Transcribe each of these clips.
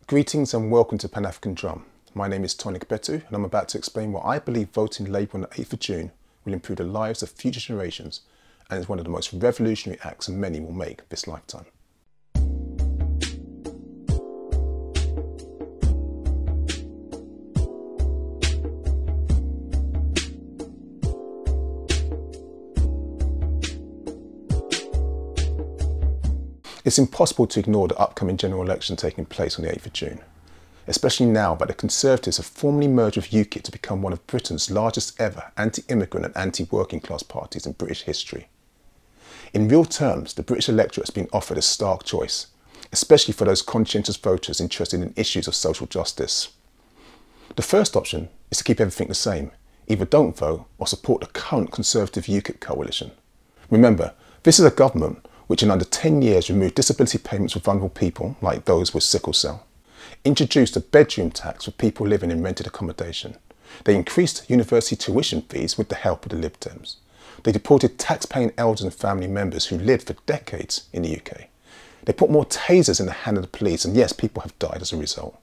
Greetings and welcome to Pan-African Drum. My name is Toyin Agbetu and I'm about to explain why I believe voting Labour on the 8th of June will improve the lives of future generations and is one of the most revolutionary acts many will make this lifetime. It's impossible to ignore the upcoming general election taking place on the 8th of June, especially now that the Conservatives have formally merged with UKIP to become one of Britain's largest ever anti-immigrant and anti-working class parties in British history. In real terms, the British electorate has been offered a stark choice, especially for those conscientious voters interested in issues of social justice. The first option is to keep everything the same, either don't vote or support the current Conservative UKIP coalition. Remember, this is a government which in under 10 years removed disability payments for vulnerable people, like those with sickle cell, introduced a bedroom tax for people living in rented accommodation. They increased university tuition fees with the help of the Lib Dems. They deported tax-paying elders and family members who lived for decades in the UK. They put more tasers in the hand of the police, and yes, people have died as a result.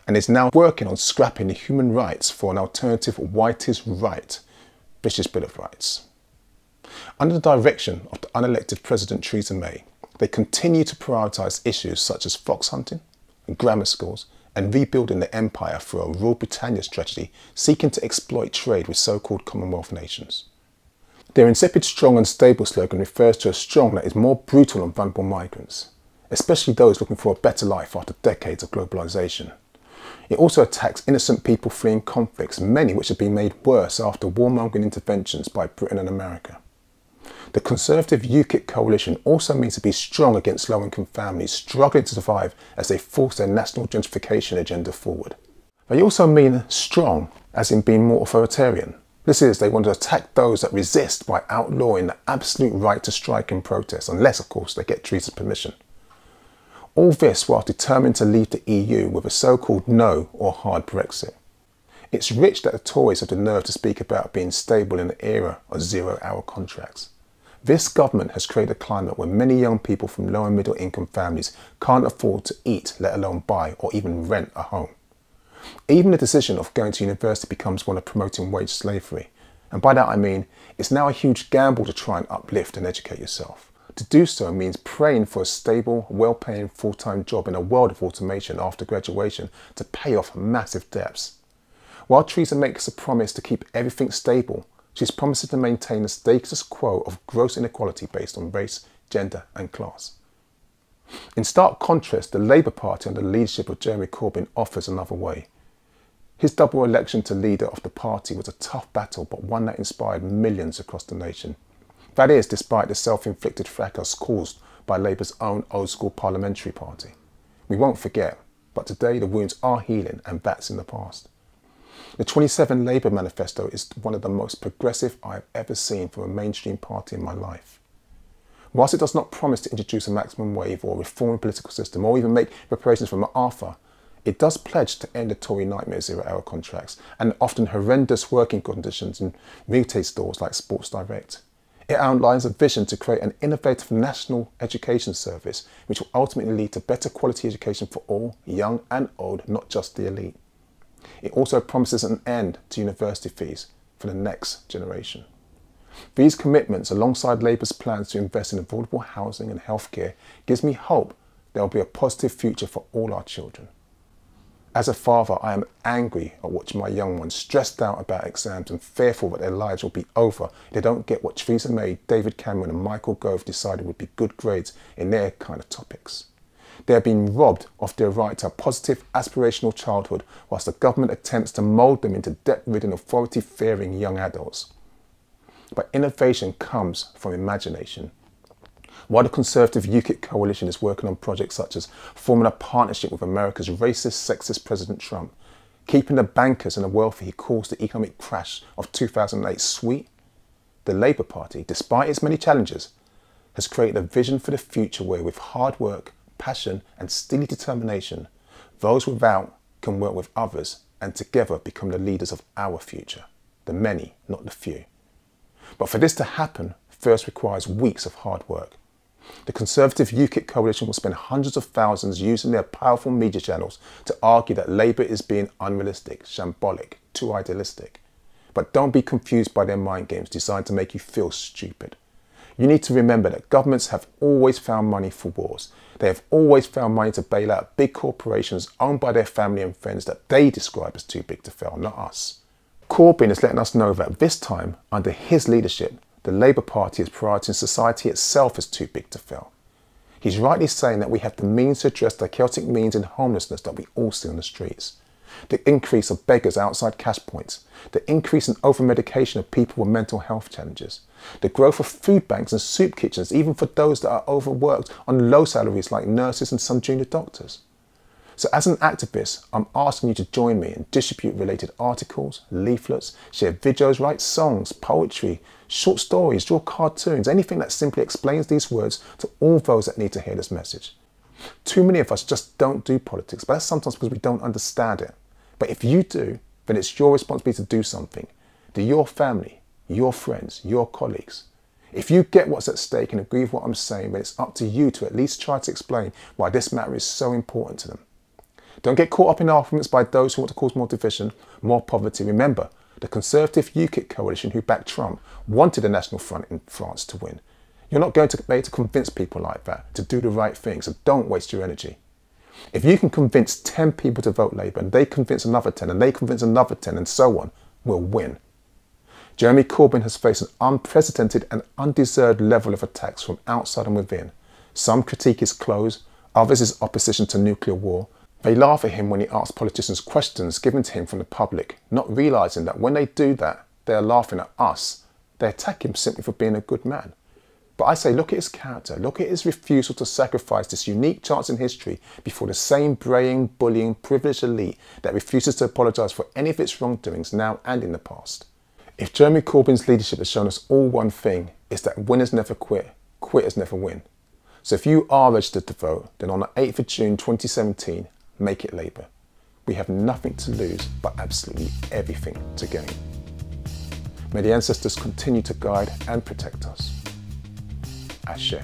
And is now working on scrapping the human rights for an alternative white is right, British Bill of Rights. Under the direction of the unelected President Theresa May, they continue to prioritise issues such as fox hunting, grammar schools, and rebuilding the empire through a Rule Britannia strategy seeking to exploit trade with so-called Commonwealth nations. Their insipid strong and stable slogan refers to a strong that is more brutal on vulnerable migrants, especially those looking for a better life after decades of globalisation. It also attacks innocent people fleeing conflicts, many which have been made worse after warmongering interventions by Britain and America. The Conservative UKIP coalition also means to be strong against low-income families struggling to survive as they force their national gentrification agenda forward. They also mean strong as in being more authoritarian. This is, they want to attack those that resist by outlawing the absolute right to strike and protest, unless of course they get Theresa's permission. All this while determined to leave the EU with a so-called no or hard Brexit. It's rich that the Tories have the nerve to speak about being stable in the era of zero-hour contracts. This government has created a climate where many young people from low and middle income families can't afford to eat, let alone buy or even rent a home. Even the decision of going to university becomes one of promoting wage slavery. And by that I mean, it's now a huge gamble to try and uplift and educate yourself. To do so means praying for a stable, well-paying full-time job in a world of automation after graduation to pay off massive debts. While Theresa makes a promise to keep everything stable, she's promising to maintain the status quo of gross inequality based on race, gender and class. In stark contrast, the Labour Party under the leadership of Jeremy Corbyn offers another way. His double election to leader of the party was a tough battle, but one that inspired millions across the nation. That is, despite the self-inflicted fracas caused by Labour's own old-school parliamentary party. We won't forget, but today the wounds are healing and that's in the past. The 27 Labour manifesto is one of the most progressive I've ever seen from a mainstream party in my life. Whilst it does not promise to introduce a maximum wage or reform the political system or even make reparations for MacArthur, it does pledge to end the Tory nightmare zero-hour contracts and often horrendous working conditions in retail stores like Sports Direct. It outlines a vision to create an innovative national education service which will ultimately lead to better quality education for all, young and old, not just the elite. It also promises an end to university fees for the next generation. These commitments, alongside Labour's plans to invest in affordable housing and healthcare, gives me hope there will be a positive future for all our children. As a father, I am angry at watching my young ones stressed out about exams and fearful that their lives will be over if they don't get what Theresa May, David Cameron and Michael Gove decided would be good grades in their kind of topics. They are being robbed of their right to a positive, aspirational childhood whilst the government attempts to mould them into debt-ridden, authority-fearing young adults. But innovation comes from imagination. While the Conservative UKIP coalition is working on projects such as forming a partnership with America's racist, sexist President Trump, keeping the bankers and the wealthy he caused the economic crash of 2008 sweet, the Labour Party, despite its many challenges, has created a vision for the future where with hard work, passion and steely determination, those without can work with others and together become the leaders of our future, the many, not the few. But for this to happen, first requires weeks of hard work. The Conservative UKIP coalition will spend hundreds of thousands using their powerful media channels to argue that Labour is being unrealistic, shambolic, too idealistic. But don't be confused by their mind games designed to make you feel stupid. You need to remember that governments have always found money for wars. They have always found money to bail out big corporations owned by their family and friends that they describe as too big to fail, not us. Corbyn is letting us know that this time, under his leadership, the Labour Party is prioritising society itself as too big to fail. He's rightly saying that we have the means to address the chaotic means in homelessness that we all see on the streets. The increase of beggars outside cash points, the increase in over-medication of people with mental health challenges, the growth of food banks and soup kitchens even for those that are overworked on low salaries like nurses and some junior doctors. So as an activist, I'm asking you to join me and distribute related articles, leaflets, share videos, write songs, poetry, short stories, draw cartoons, anything that simply explains these words to all those that need to hear this message. Too many of us just don't do politics, but that's sometimes because we don't understand it. But if you do, then it's your responsibility to do something. To your family, your friends, your colleagues. If you get what's at stake and agree with what I'm saying, then it's up to you to at least try to explain why this matter is so important to them. Don't get caught up in arguments by those who want to cause more division, more poverty. Remember, the Conservative UKIP coalition who backed Trump wanted a National Front in France to win. You're not going to be able to convince people like that to do the right thing, so don't waste your energy. If you can convince 10 people to vote Labour and they convince another 10 and they convince another 10 and so on, we'll win. Jeremy Corbyn has faced an unprecedented and undeserved level of attacks from outside and within. Some critique his clothes, others his opposition to nuclear war. They laugh at him when he asks politicians questions given to him from the public, not realising that when they do that, they are laughing at us. They attack him simply for being a good man. But I say, look at his character, look at his refusal to sacrifice this unique chance in history before the same braying, bullying, privileged elite that refuses to apologise for any of its wrongdoings now and in the past. If Jeremy Corbyn's leadership has shown us all one thing, it's that winners never quit, quitters never win. So if you are registered to vote, then on the 8th of June 2017, make it Labour. We have nothing to lose, but absolutely everything to gain. May the ancestors continue to guide and protect us. Ashe.